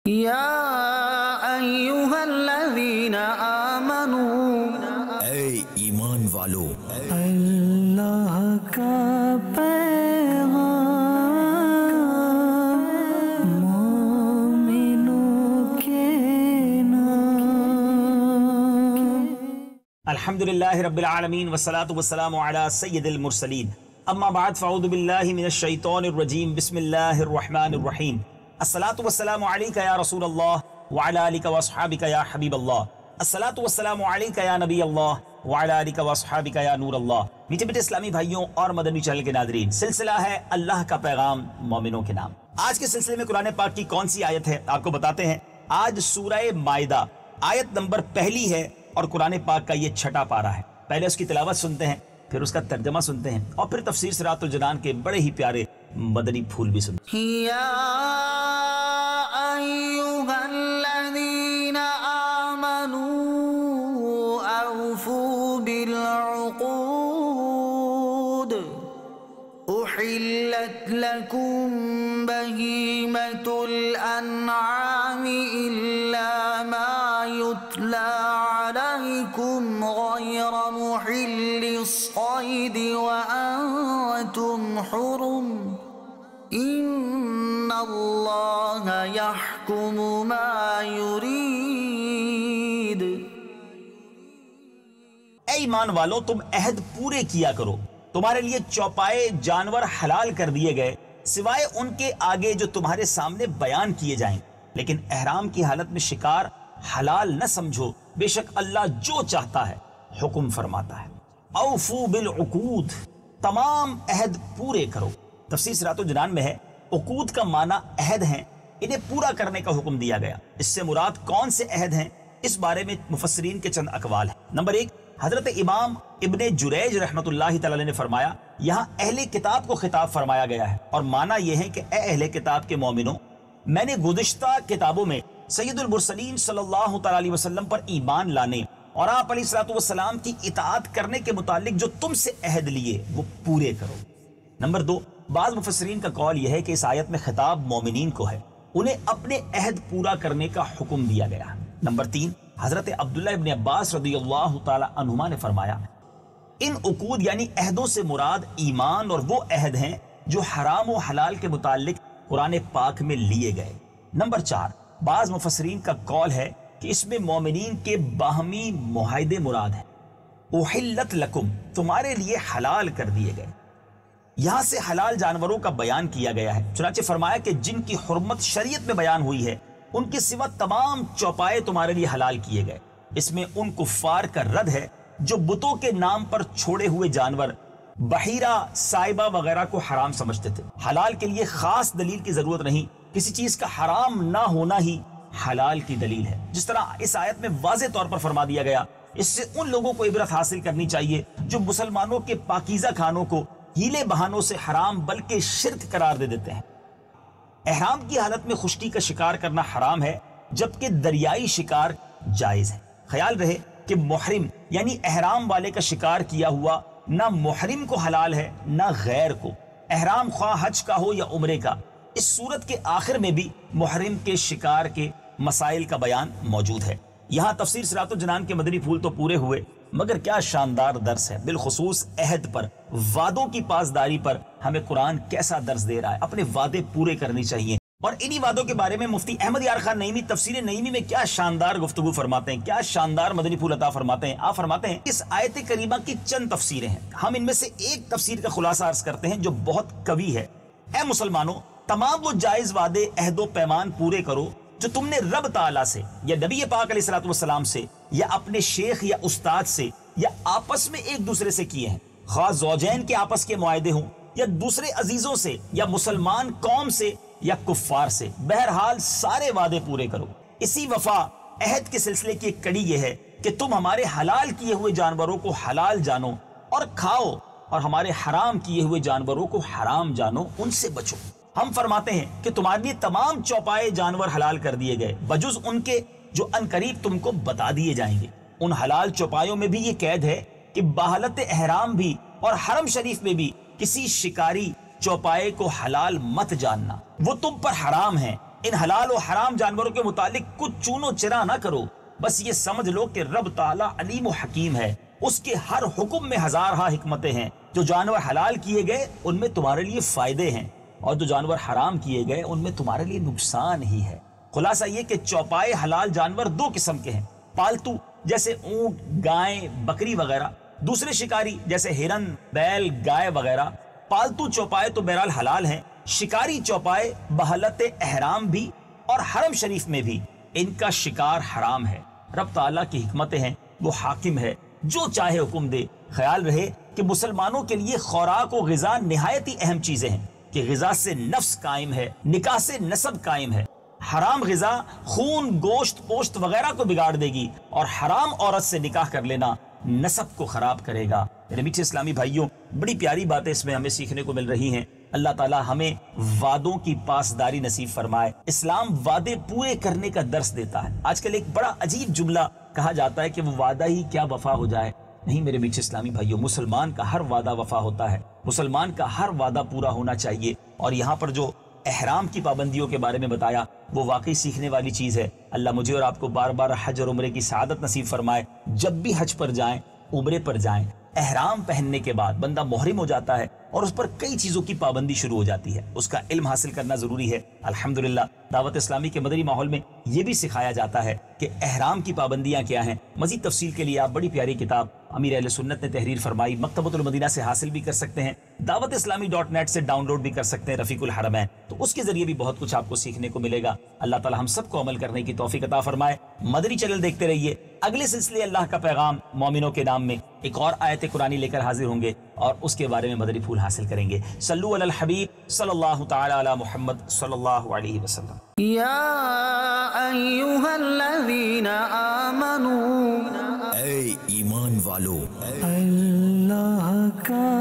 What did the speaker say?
یا ایھا الذین آمنوا، اے ایمان والو، اللہ کا پیغام مومنوں کے نام۔ الحمدللہ رب العالمین والصلاة والسلام علی سید المرسلین، اما بعد فاعوذ باللہ من الشیطان الرجیم، بسم اللہ الرحمن الرحیم۔ الصلاة والسلام علیکہ یا رسول اللہ وعلی آلک واصحابک یا حبیب اللہ، الصلاة والسلام علیکہ یا نبی اللہ وعلی آلک واصحابک یا نور اللہ۔ میٹھے میٹھے اسلامی بھائیوں اور مدنی چینل کے ناظرین، سلسلہ ہے اللہ کا پیغام مومنوں کے نام۔ آج کے سلسلے میں قرآن پاک کی کون سی آیت ہے آپ کو بتاتے ہیں۔ آج سورہ مائدہ آیت نمبر پہلی ہے اور قرآن پاک کا یہ چھٹا پارہ ہے۔ پہلے اس کی تلاوت سنتے ہیں، پھر اس کا ترجمہ سنتے ہیں، اور پھر تفسیر صراط الجنان کے بڑے ہی پیارے مدنی پھول بھی سنتے ہیں۔ یا ایھا الذین آمنوا اوفوا بالعقود، احلت لکم بہیمۃ الانعام الا ما یتلی علیکم غیر محل الصید وانتم حرم، ان اللہ یحکم ما یرید۔ اے ایمان والو، تم عہد پورے کیا کرو، تمہارے لیے چوپائے جانور حلال کر دیے گئے سوائے ان کے آگے جو تمہارے سامنے بیان کیے جائیں، لیکن احرام کی حالت میں شکار حلال نہ سمجھو، بے شک اللہ جو چاہتا ہے حکم فرماتا ہے۔ اوفو بالعقود، تمام عہد پورے کرو۔ تفسیر صراط الجنان میں ہے عقود کا معنی عہد ہیں، انہیں پورا کرنے کا حکم دیا گیا۔ اس سے مراد کون سے عہد ہیں، اس بارے میں مفسرین کے چند اقوال ہیں۔ نمبر ایک، حضرت امام ابن جریج رحمۃ اللہ تعالی نے فرمایا یہاں اہل کتاب کو خطاب فرمایا گیا ہے، اور معنی یہ ہے کہ اے اہل کتاب کے مومنوں، میں نے گزشتہ کتابوں میں سید المرسلین صلی اللہ تعالی علیہ وسلم پر ایمان لانے اور آپ علیہ الصلوۃ والسلام کی اطاعت کرنے کے متعلق جو تم سے عہد لیے وہ پورے کرو۔ نمبر دو، بعض مفسرین کا قول یہ ہے کہ اس آیت میں خطاب مومنین کو ہے، انہیں اپنے عہد پورا کرنے کا حکم دیا گیا۔ نمبر تین، حضرت عبداللہ ابن عباس رضی اللہ تعالی عنہما نے فرمایا ان عقود یعنی عہدوں سے مراد ایمان اور وہ عہد ہیں جو حرام و حلال کے متعلق قرآن پاک میں لیے گئے۔ نمبر چار، بعض مفسرین کا قول ہے کہ اس میں مومنین کے باہمی معاہدے مراد ہیں۔ احلت لکم، تمہارے لیے حلال کر دیے گئے، یہاں سے حلال جانوروں کا بیان کیا گیا ہے۔ چنانچہ فرمایا کہ جن کی حرمت شریعت میں بیان ہوئی ہے ان کے سوا تمام چوپائے تمہارے لیے حلال کیے گئے۔ اس میں ان کفار کا رد ہے جو بتوں کے نام پر چھوڑے ہوئے جانور بحیرہ، سائبہ وغیرہ کو حرام سمجھتے تھے۔ حلال کے لیے خاص دلیل کی ضرورت نہیں، کسی چیز کا حرام نہ ہونا ہی حلال کی دلیل ہے۔ جس طرح اس آیت میں واضح طور پر فرما دیا گیا، اس سے ان لوگوں کو عبرت حاصل کرنی چاہیے جو مسلمانوں کے پاکیزہ کھانوں کو ہیلے بہانوں سے حرام بلکہ شرک قرار دے دیتے ہیں۔ احرام کی حالت میں خشکی کا شکار کرنا حرام ہے، جبکہ دریائی شکار جائز ہے۔ خیال رہے کہ محرم یعنی احرام والے کا شکار کیا ہوا نہ محرم کو حلال ہے نہ غیر کو۔ احرام خواہ حج کا ہو یا عمرے کا، اس صورت کے آخر میں بھی محرم کے شکار کے مسائل کا بیان موجود ہے۔ یہاں تفسیر صراط الجنان کے مدنی پھول تو پورے ہوئے، مگر کیا شاندار درس ہے، بالخصوص عہد پر، وعدوں کی پاسداری پر ہمیں قرآن کیسا درس دے رہا ہے۔ اپنے وعدے پورے کرنے چاہیے، اور انہی وعدوں کے بارے میں مفتی احمد یار خان نعیمی تفسیر نعیمی میں کیا شاندار گفتگو فرماتے ہیں، کیا شاندار مدنی پھول عطا فرماتے ہیں۔ آپ فرماتے ہیں اس آیت کریمہ کی چند تفسیریں ہیں، ہم ان میں سے ایک تفسیر کا خلاصہ عرض کرتے ہیں جو بہت قوی ہے۔ اے مسلمانوں، تمام وہ جائز وعدے، عہد و پیمان پورے کرو جو تم نے رب تعالیٰ سے یا نبی پاک علیہ الصلوۃ والسلام سے یا اپنے شیخ یا استاد سے یا آپس میں ایک دوسرے سے کیے ہیں، خاص زوجین کے آپس کے معاہدے ہوں یا دوسرے عزیزوں سے یا مسلمان قوم سے یا کفار سے، بہرحال سارے وعدے پورے کرو۔ اسی وفا عہد کے سلسلے کی ایک کڑی یہ ہے کہ تم ہمارے حلال کیے ہوئے جانوروں کو حلال جانو اور کھاؤ، اور ہمارے حرام کیے ہوئے جانوروں کو حرام جانو، ان سے بچو۔ ہم فرماتے ہیں کہ تمہارے لیے تمام چوپائے جانور حلال کر دیے گئے بجز ان کے جو عنقریب تم کو بتا دیے جائیں گے۔ ان حلال چوپایوں میں بھی یہ قید ہے کہ بحالت احرام بھی اور حرم شریف میں بھی کسی شکاری چوپائے کو حلال مت جاننا، وہ تم پر حرام ہیں۔ ان حلال و حرام جانوروں کے متعلق کچھ چونو چرا نہ کرو، بس یہ سمجھ لو کہ رب تعالیٰ علیم و حکیم ہے، اس کے ہر حکم میں ہزارہا حکمتیں ہیں۔ جو جانور حلال کیے گئے ان میں تمہارے لیے فائدے ہیں، اور جو جانور حرام کیے گئے ان میں تمہارے لیے نقصان ہی ہے۔ خلاصہ یہ کہ چوپائے حلال جانور دو قسم کے ہیں، پالتو جیسے اونٹ، گائیں، بکری وغیرہ، دوسرے شکاری جیسے ہرن، بیل، گائے وغیرہ۔ پالتو چوپائے تو بہرحال حلال ہیں، شکاری چوپائے بحالت احرام بھی اور حرم شریف میں بھی ان کا شکار حرام ہے۔ رب تعالیٰ کی حکمتیں ہیں، وہ حاکم ہے، جو چاہے حکم دے۔ خیال رہے کہ مسلمانوں کے لیے خوراک و غذا نہایت ہی اہم چیزیں ہیں، کہ غذا سے نفس قائم ہے، نکاح سے نسب قائم ہے۔ حرام غذا خون، گوشت، پوشت وغیرہ کو بگاڑ دے گی، اور حرام عورت سے نکاح کر لینا نسب کو خراب کرے گا۔ میرے میٹھے اسلامی بھائیوں، بڑی پیاری باتیں اس میں ہمیں سیکھنے کو مل رہی ہیں۔ اللہ تعالیٰ ہمیں وعدوں کی پاسداری نصیب فرمائے۔ اسلام وعدے پورے کرنے کا درس دیتا ہے۔ آج کل ایک بڑا عجیب جملہ کہا جاتا ہے کہ وہ وعدہ ہی کیا وفا ہو جائے۔ نہیں میرے میٹھے اسلامی بھائیوں، مسلمان کا ہر وعدہ وفا ہوتا ہے، مسلمان کا ہر وعدہ پورا ہونا چاہیے۔ اور یہاں پر جو احرام کی پابندیوں کے بارے میں بتایا وہ واقعی سیکھنے والی چیز ہے۔ اللہ مجھے اور آپ کو بار بار حج اور عمرے کی سعادت نصیب فرمائے۔ جب بھی حج پر جائیں، عمرے پر جائیں، احرام پہننے کے بعد بندہ محرم ہو جاتا ہے اور اس پر کئی چیزوں کی پابندی شروع ہو جاتی ہے، اس کا علم حاصل کرنا ضروری ہے۔ الحمدللہ دعوت اسلامی کے مدنی ماحول میں یہ بھی سکھایا جاتا ہے کہ احرام کی پابندیاں کیا ہیں۔ مزید تفصیل کے لیے آپ بڑی پیاری کتاب امیر اہل سنت نے تحریر فرمائی مکتبۃ المدینہ سے حاصل بھی کر سکتے ہیں، دعوت اسلامی .net سے ڈاؤن لوڈ بھی کر سکتے ہیں، رفیق الحرمین، تو اس کے ذریعے بھی بہت کچھ آپ کو سیکھنے کو ملے گا۔ اللہ تعالی ہم سب کو عمل کرنے کی توفیق عطا فرمائے۔ مدنی چینل دیکھتے رہیے۔ اگلے سلسلے اللہ کا پیغام مومنوں کے نام میں ایک اور آیت قرآنی لے کر حاضر ہوں گے اور اس کے بارے میں مدنی پھول حاصل کریں گے۔ صلو علی الحبیب صلی اللہ تعالی علی محمد صلی اللہ علیہ وسلم۔ یا ایھا الذین آمنوا، اے ایمان والو، اللہ کا